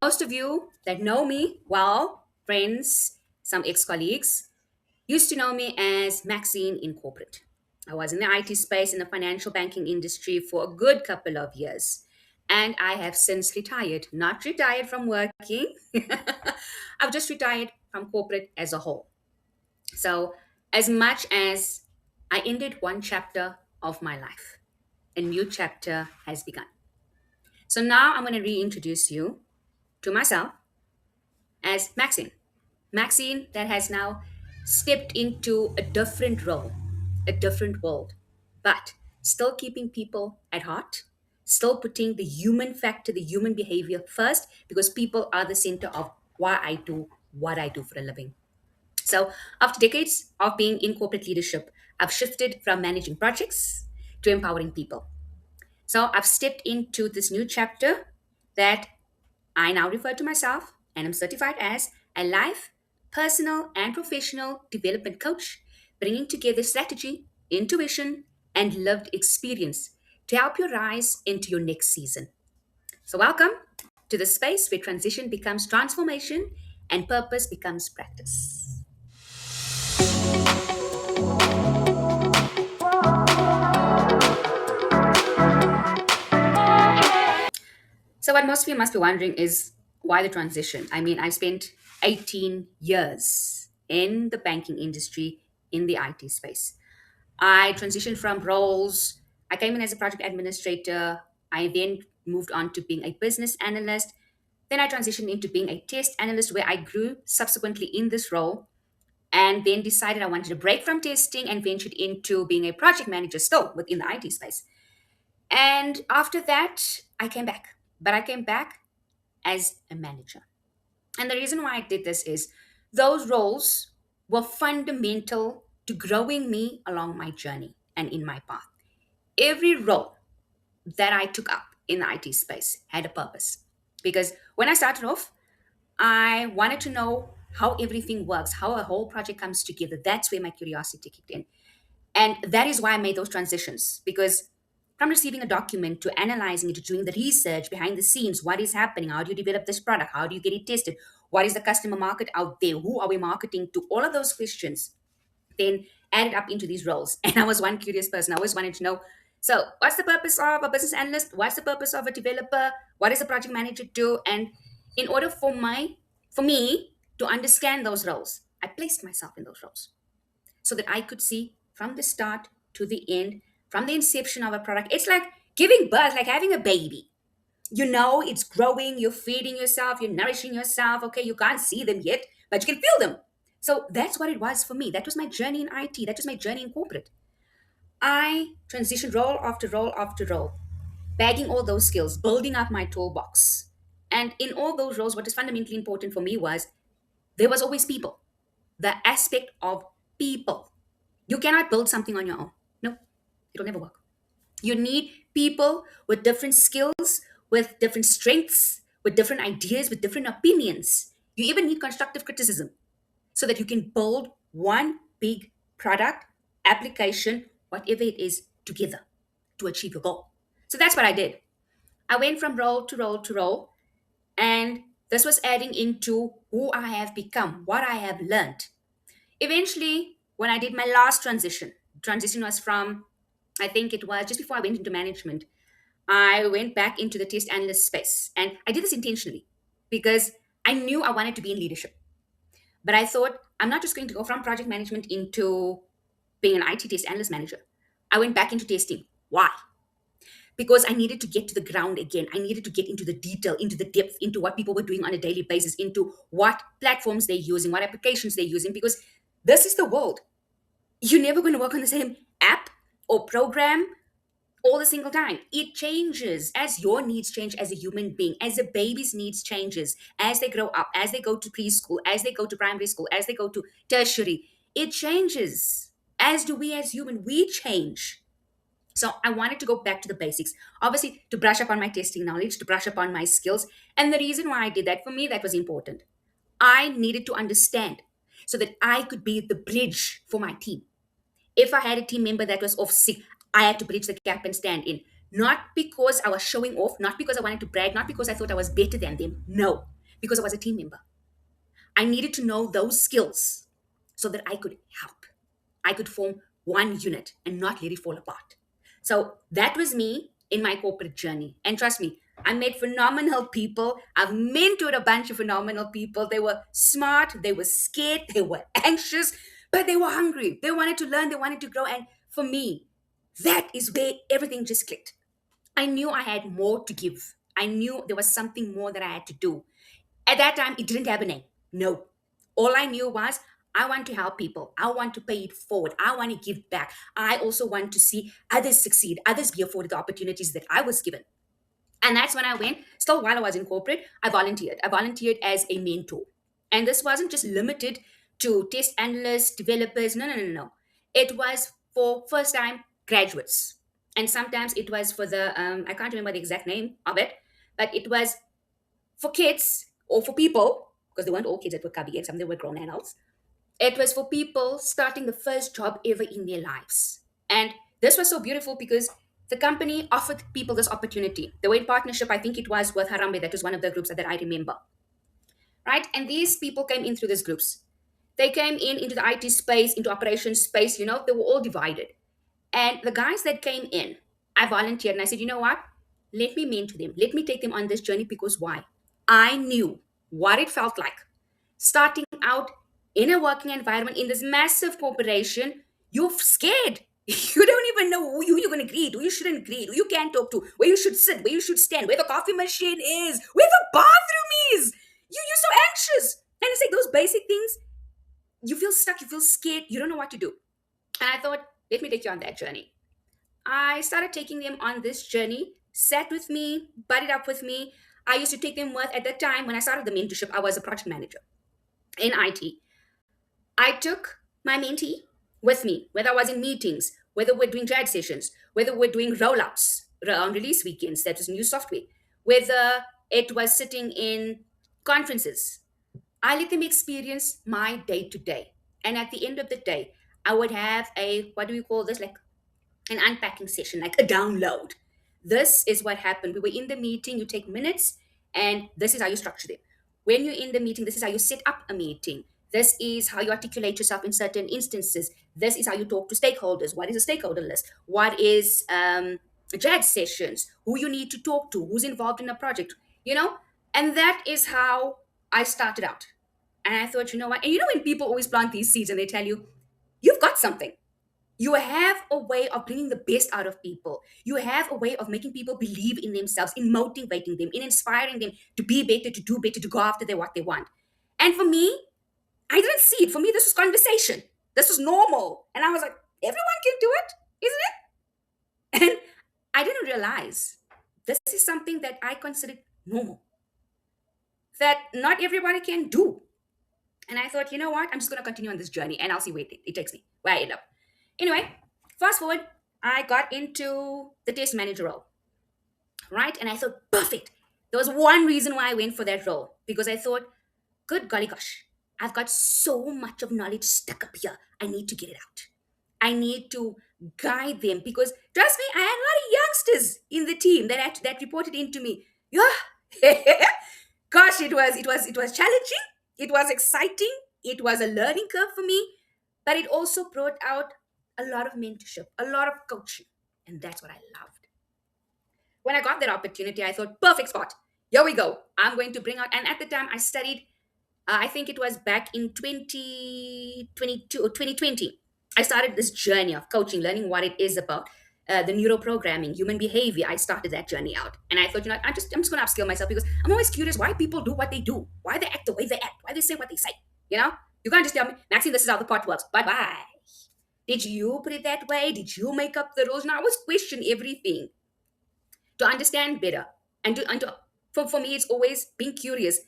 Most of you that know me well, friends, some ex colleagues, used to know me as Maxine in corporate. I was in the IT space in the financial banking industry for a good couple of years. And I have since retired, not retired from working. I've just retired from corporate as a whole. So, as much as I ended one chapter of my life, a new chapter has begun. So, now I'm going to reintroduce you to myself as Maxine. Maxine that has now stepped into a different role, a different world, but still keeping people at heart, still putting the human factor, the human behavior first, because people are the center of why I do what I do for a living. So, after decades of being in corporate leadership, I've shifted from managing projects to empowering people. So, I've stepped into this new chapter that I now refer to myself and am certified as a life, personal, and professional development coach, bringing together strategy, intuition, and lived experience to help you rise into your next season. So, welcome to the space where transition becomes transformation and purpose becomes practice. So, what most of you must be wondering is why the transition? I mean, I spent 18 years in the banking industry in the IT space. I transitioned from roles. I came in as a project administrator. I then moved on to being a business analyst. Then I transitioned into being a test analyst, where I grew subsequently in this role and then decided I wanted to break from testing and ventured into being a project manager still within the IT space. And after that, I came back. But I came back as a manager. And the reason why I did this is those roles were fundamental to growing me along my journey and in my path. Every role that I took up in the IT space had a purpose. Because when I started off, I wanted to know how everything works, how a whole project comes together. That's where my curiosity kicked in. And that is why I made those transitions because from receiving a document to analyzing it to doing the research behind the scenes, what is happening? How do you develop this product? How do you get it tested? What is the customer market out there? Who are we marketing to? All of those questions then added up into these roles. And I was one curious person. I always wanted to know, so what's the purpose of a business analyst? What's the purpose of a developer? What does a project manager do? And in order for me to understand those roles, I placed myself in those roles so that I could see from the start to the end, from the inception of a product. It's like giving birth, like having a baby. You know, it's growing, you're feeding yourself, you're nourishing yourself. Okay, you can't see them yet, but you can feel them. So that's what it was for me. That was my journey in IT. That was my journey in corporate. I transitioned role after role after role, bagging all those skills, building up my toolbox. And in all those roles, what is fundamentally important for me was there was always people, the aspect of people. You cannot build something on your own. No, it'll never work. You need people with different skills, with different strengths, with different ideas, with different opinions. You even need constructive criticism so that you can build one big product, application, whatever it is, together to achieve your goal. So that's what I did. I went from role to role to role, and this was adding into who I have become, what I have learned. Eventually, when I did my last transition was from, I think it was just before I went into management, I went back into the test analyst space. And I did this intentionally because I knew I wanted to be in leadership. But I thought, I'm not just going to go from project management into being an IT test analyst manager. I went back into testing. Why? Because I needed to get to the ground again. I needed to get into the detail, into the depth, into what people were doing on a daily basis, into what platforms they're using, what applications they're using, because this is the world. You're never going to work on the same app or program all the single time. It changes as your needs change as a human being, as a baby's needs changes, as they grow up, as they go to preschool, as they go to primary school, as they go to tertiary. It changes. As do we as human, we change. So I wanted to go back to the basics, obviously to brush up on my testing knowledge, to brush up on my skills. And the reason why I did that, for me, that was important. I needed to understand so that I could be the bridge for my team. If I had a team member that was off sick, I had to bridge the gap and stand in. Not because I was showing off, not because I wanted to brag, not because I thought I was better than them. No, because I was a team member. I needed to know those skills so that I could help. I could form one unit and not let it fall apart. So that was me in my corporate journey. And trust me, I met phenomenal people. I've mentored a bunch of phenomenal people. They were smart, they were scared, they were anxious, but they were hungry. They wanted to learn, they wanted to grow. And for me, that is where everything just clicked. I knew I had more to give. I knew there was something more that I had to do. At that time, it didn't have a name. No. All I knew was I want to help people. I want to pay it forward. I want to give back. I also want to see others succeed, others be afforded the opportunities that I was given. And that's when I went, still while I was in corporate, I volunteered. I volunteered as a mentor. And this wasn't just limited to test analysts, developers. No, no, no, no. It was for first time graduates. And sometimes it was for I can't remember the exact name of it, but it was for kids or for people, because they weren't all kids that were coming in, some of them were grown adults. It was for people starting the first job ever in their lives. And this was so beautiful because the company offered people this opportunity. They were in partnership, I think it was with Harambe, that was one of the groups that I remember. Right? And these people came in through these groups. They came in into the IT space, into operations space, they were all divided. And the guys that came in, I volunteered and I said, you know what? Let me mentor them. Let me take them on this journey because why? I knew what it felt like starting out in a working environment in this massive corporation. You're scared. You don't even know who you're going to greet, who you shouldn't greet, who you can't talk to, where you should sit, where you should stand, where the coffee machine is, where the bathroom is. You're so anxious. And it's like those basic things. You feel stuck, you feel scared, you don't know what to do. And I thought, let me take you on that journey. I started taking them on this journey, sat with me, buddied up with me. I used to take them with, at that time when I started the mentorship, I was a project manager in IT. I took my mentee with me, whether I was in meetings, whether we're doing JAD sessions, whether we're doing rollouts on release weekends, that was new software, whether it was sitting in conferences. I let them experience my day to day. And at the end of the day, I would have a, what do we call this? Like an unpacking session, like a download. This is what happened. We were in the meeting, you take minutes, and this is how you structure them. When you're in the meeting, this is how you set up a meeting. This is how you articulate yourself in certain instances. This is how you talk to stakeholders. What is a stakeholder list? What is JAD sessions? Who you need to talk to? Who's involved in a project? You know? And that is how I started out. And I thought, you know what? And when people always plant these seeds and they tell you, you've got something, you have a way of bringing the best out of people. You have a way of making people believe in themselves, in motivating them, in inspiring them to be better, to do better, to go after what they want. And for me, I didn't see it. For me, this was conversation. This was normal. And I was like, everyone can do it, isn't it? And I didn't realize this is something that I considered normal, that not everybody can do. And I thought, you know what? I'm just going to continue on this journey and I'll see where it takes me, where I end up. Anyway, fast forward, I got into the test manager role, right? And I thought, perfect. There was one reason why I went for that role because I thought, good golly gosh, I've got so much of knowledge stuck up here. I need to get it out. I need to guide them because trust me, I had a lot of youngsters in the team that reported into me. Yeah, gosh, it was challenging. It was exciting. It was a learning curve for me, but it also brought out a lot of mentorship, a lot of coaching, and that's what I loved. When I got that opportunity, I thought, perfect spot. Here we go. I'm going to bring out, and at the time I studied, I think it was back in 2022 or 2020. I started this journey of coaching, learning what it is about. The neuroprogramming, human behavior. I started that journey out, and I thought, I'm just going to upskill myself because I'm always curious why people do what they do, why they act the way they act, why they say what they say. You can't just tell me, Maxine, this is how the pot works. Bye bye. Did you put it that way? Did you make up the rules? Now I always question everything to understand better. For me, it's always being curious.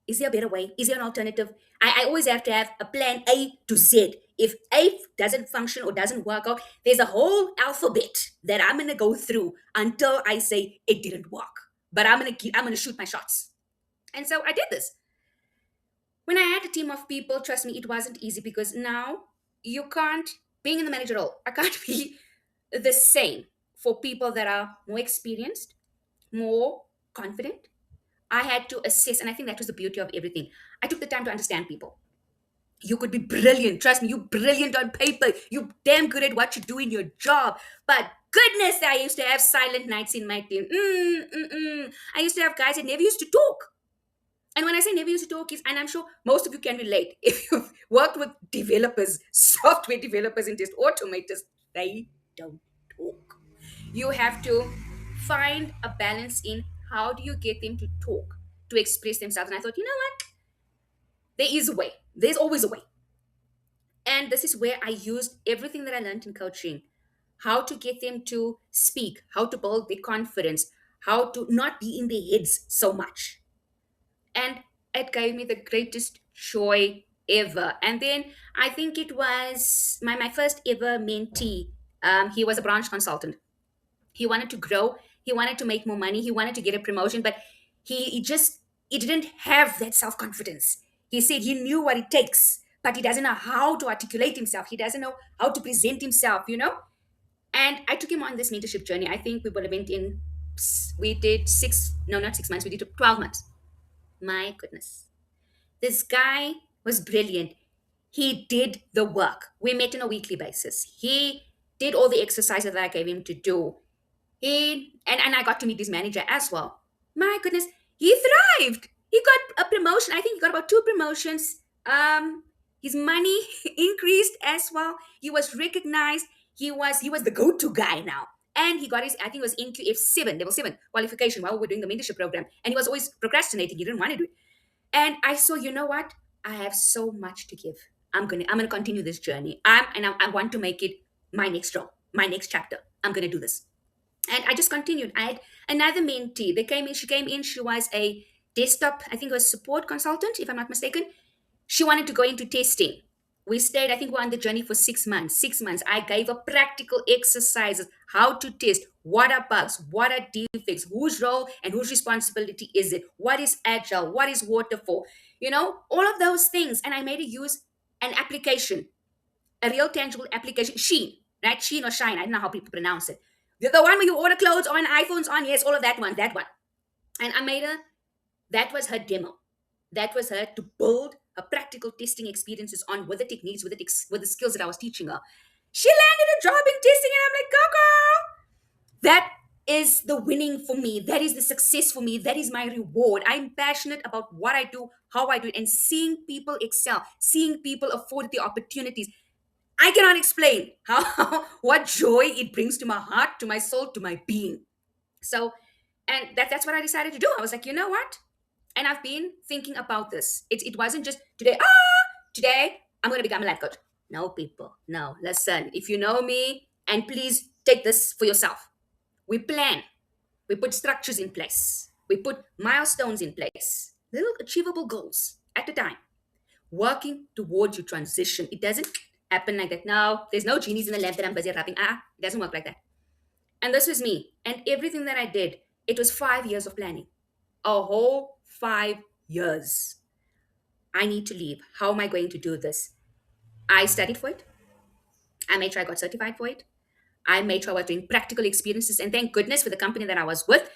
Is there a better way? Is there an alternative? I always have to have a plan A to Z. If A doesn't function or doesn't work out, there's a whole alphabet that I'm gonna go through until I say it didn't work. But I'm gonna shoot my shots. And so I did this. When I had a team of people, trust me, it wasn't easy because now you can't, being in the manager role, I can't be the same for people that are more experienced, more confident. I had to assess, and I think that was the beauty of everything. I took the time to understand people. You could be brilliant, trust me, you brilliant on paper, you damn good at what you do in your job. But goodness, I used to have silent nights in my team. I used to have guys that never used to talk. And when I say never used to talk, is, and I'm sure most of you can relate, if you've worked with developers, software developers and test automators, they don't talk. You have to find a balance in how do you get them to talk, to express themselves. And I thought, you know what? There is a way. There's always a way. And this is where I used everything that I learned in coaching, how to get them to speak, how to build their confidence, how to not be in their heads so much. And it gave me the greatest joy ever. And then I think it was my first ever mentee. He was a branch consultant. He wanted to grow, he wanted to make more money, he wanted to get a promotion, but he didn't have that self-confidence. He said he knew what it takes, but he doesn't know how to articulate himself, he doesn't know how to present himself. And I took him on this mentorship journey. I think we would have went in, we did six, no, not 6 months, we did 12 months. My goodness, this guy was brilliant. He did the work. We met on a weekly basis. He did all the exercises that I gave him to do. And I got to meet his manager as well. My goodness, he thrived. He got a promotion. I think he got about two promotions. His money increased as well. He was recognized. He was the go-to guy now. And he got his, I think it was NQF7, level 7 qualification while we were doing the mentorship program. And he was always procrastinating. He didn't want to do it. And I saw, you know what? I have so much to give. I'm gonna continue this journey. I want to make it my next role, my next chapter. I'm gonna do this. And I just continued. I had another mentee. She came in, she was a desktop, I think it was support consultant, if I'm not mistaken. She wanted to go into testing. We stayed, I think we're on the journey for 6 months. 6 months. I gave her practical exercises, how to test, what are bugs, what are defects, whose role and whose responsibility is it, what is agile, what is waterfall, all of those things. And I made her use an application, a real tangible application, Sheen, right? Sheen or Shine, I don't know how people pronounce it. The one where you order clothes on, iPhones on, yes, all of that one, that one. And I made her, that was her demo. That was her to build her practical testing experiences on with the techniques, with the skills that I was teaching her. She landed a job in testing, and I'm like, go, girl. That is the winning for me. That is the success for me. That is my reward. I'm passionate about what I do, how I do it, and seeing people excel, seeing people afford the opportunities. I cannot explain how what joy it brings to my heart, to my soul, to my being. So, and that's what I decided to do. I was like, you know what? And I've been thinking about this. It wasn't just today. Today I'm going to become a life coach. No, people, no. Listen, if you know me, and please take this for yourself. We plan. We put structures in place. We put milestones in place. Little achievable goals at a time, working towards your transition. It doesn't happen like that. No, there's no genies in the lamp that I'm busy wrapping. It doesn't work like that. And this was me. And everything that I did, it was 5 years of planning. A whole 5 years. I need to leave. How am I going to do this? I studied for it. I made sure I got certified for it. I made sure I was doing practical experiences. And thank goodness for the company that I was with,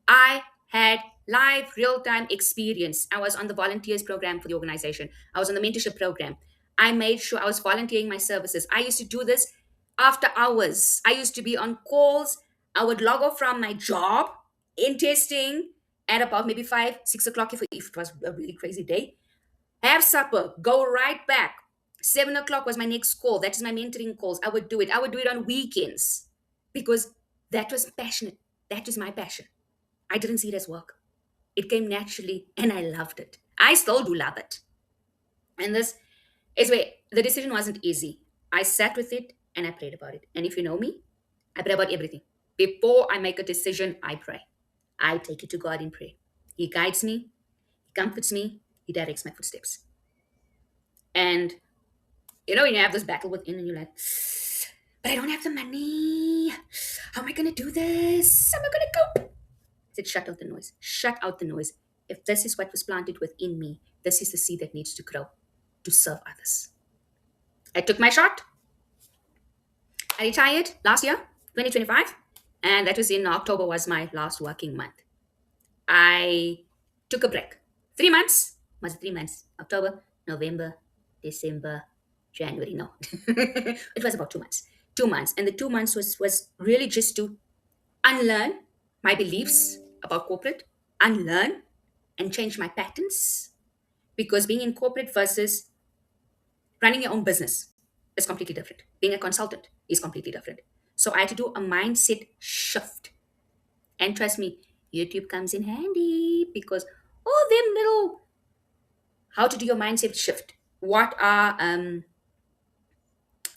I had live real time experience. I was on the volunteers program for the organization, I was on the mentorship program. I made sure I was volunteering my services. I used to do this after hours. I used to be on calls. I would log off from my job in testing at about maybe 5, 6 o'clock if it was a really crazy day. Have supper, go right back. 7 o'clock was my next call. That is my mentoring calls. I would do it. I would do it on weekends because that was passionate. That was my passion. I didn't see it as work. It came naturally and I loved it. I still do love it. And this is where the decision wasn't easy. I sat with it and I prayed about it. And if you know me, I pray about everything. Before I make a decision, I pray. I take it to God in prayer. He guides me, He comforts me, He directs my footsteps. And when you have this battle within and you're like, but I don't have the money. How am I going to do this? How am I going to cope? I said, shut out the noise. Shut out the noise. If this is what was planted within me, this is the seed that needs to grow to serve others. I took my shot. I retired last year, 2025, And that was in October was my last working month. I took a break. 3 months. Was it 3 months? October, November, December, January. No. It was about 2 months. 2 months. And the 2 months was really just to unlearn my beliefs about corporate, unlearn and change my patterns. Because being in corporate versus running your own business is completely different. Being a consultant is completely different. So I had to do a mindset shift. And trust me, YouTube comes in handy because all them little how to do your mindset shift. What are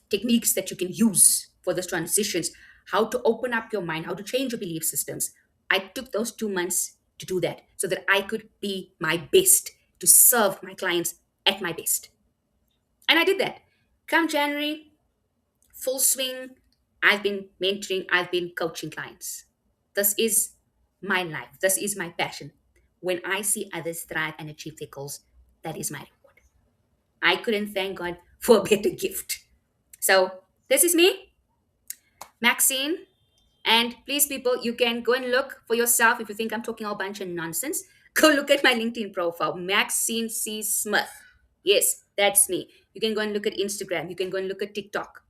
techniques that you can use for those transitions? How to open up your mind, how to change your belief systems. I took those 2 months to do that so that I could be my best to serve my clients at my best. And I did that. Come January, full swing. I've been mentoring, I've been coaching clients. This is my life. This is my passion. When I see others thrive and achieve their goals, that is my reward. I couldn't thank God for a better gift. So, this is me, Maxine. And please, people, you can go and look for yourself if you think I'm talking a bunch of nonsense. Go look at my LinkedIn profile, Maxine C. Smith. Yes, that's me. You can go and look at Instagram. You can go and look at TikTok.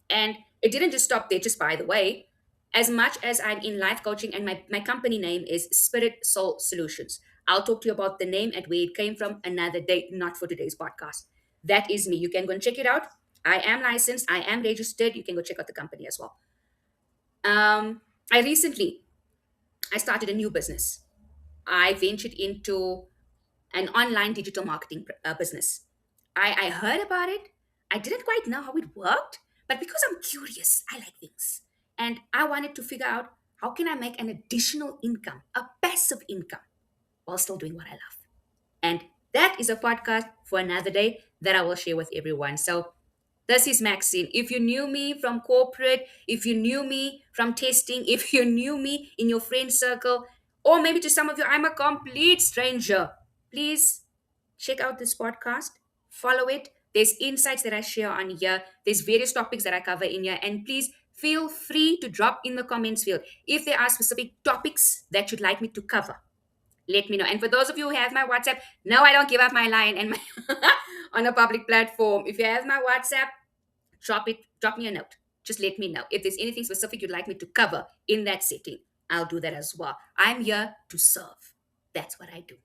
And it didn't just stop there, just by the way. As much as I'm in life coaching, and my company name is Spirit Soul Solutions. I'll talk to you about the name and where it came from another day, not for today's podcast. That is me. You can go and check it out. I am licensed, I am registered. You can go check out the company as well. I recently I started a new business. I ventured into an online digital marketing business. I heard about it. I didn't quite know how it worked, but because I'm curious, I like things. And I wanted to figure out how can I make an additional income, a passive income, while still doing what I love. And that is a podcast for another day that I will share with everyone. So this is Maxine. If you knew me from corporate, if you knew me from testing, if you knew me in your friend circle, or maybe to some of you, I'm a complete stranger. Please check out this podcast, follow it. There's insights that I share on here, there's various topics that I cover in here, and please feel free to drop in the comments field if there are specific topics that you'd like me to cover. Let me know. And for those of you who have my WhatsApp, no, I don't give up my line and my on a public platform. If you have my WhatsApp, drop me a note. Just let me know if there's anything specific you'd like me to cover in that setting. I'll do that as well. I'm here to serve. That's what I do.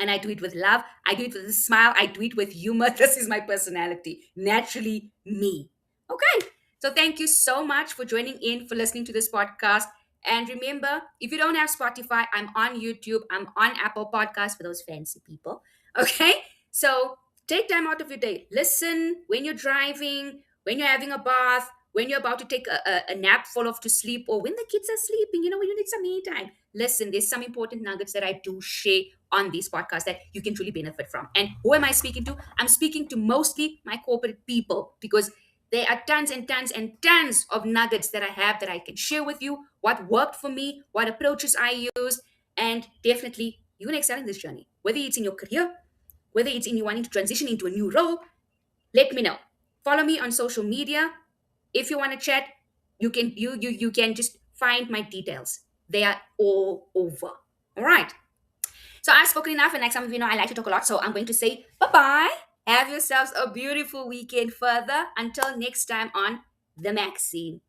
And I do it with love. I do it with a smile. I do it with humor. This is my personality. Naturally me. Okay. So thank you so much for joining in, for listening to this podcast. And remember, if you don't have Spotify, I'm on YouTube. I'm on Apple Podcasts for those fancy people. Okay. So take time out of your day. Listen when you're driving, when you're having a bath, when you're about to take a nap, fall off to sleep, or when the kids are sleeping, when you need some me time. Listen, there's some important nuggets that I do share on these podcasts that you can truly benefit from. And who am I speaking to? I'm speaking to mostly my corporate people because there are tons and tons and tons of nuggets that I have that I can share with you, what worked for me, what approaches I use, and definitely you can excel in this journey. Whether it's in your career, whether it's in you wanting to transition into a new role, let me know. Follow me on social media. If you want to chat, you can just find my details. They are all over. All right. So I've spoken enough, and like some of you know, I like to talk a lot. So I'm going to say bye bye. Have yourselves a beautiful weekend further. Until next time on The Maxine.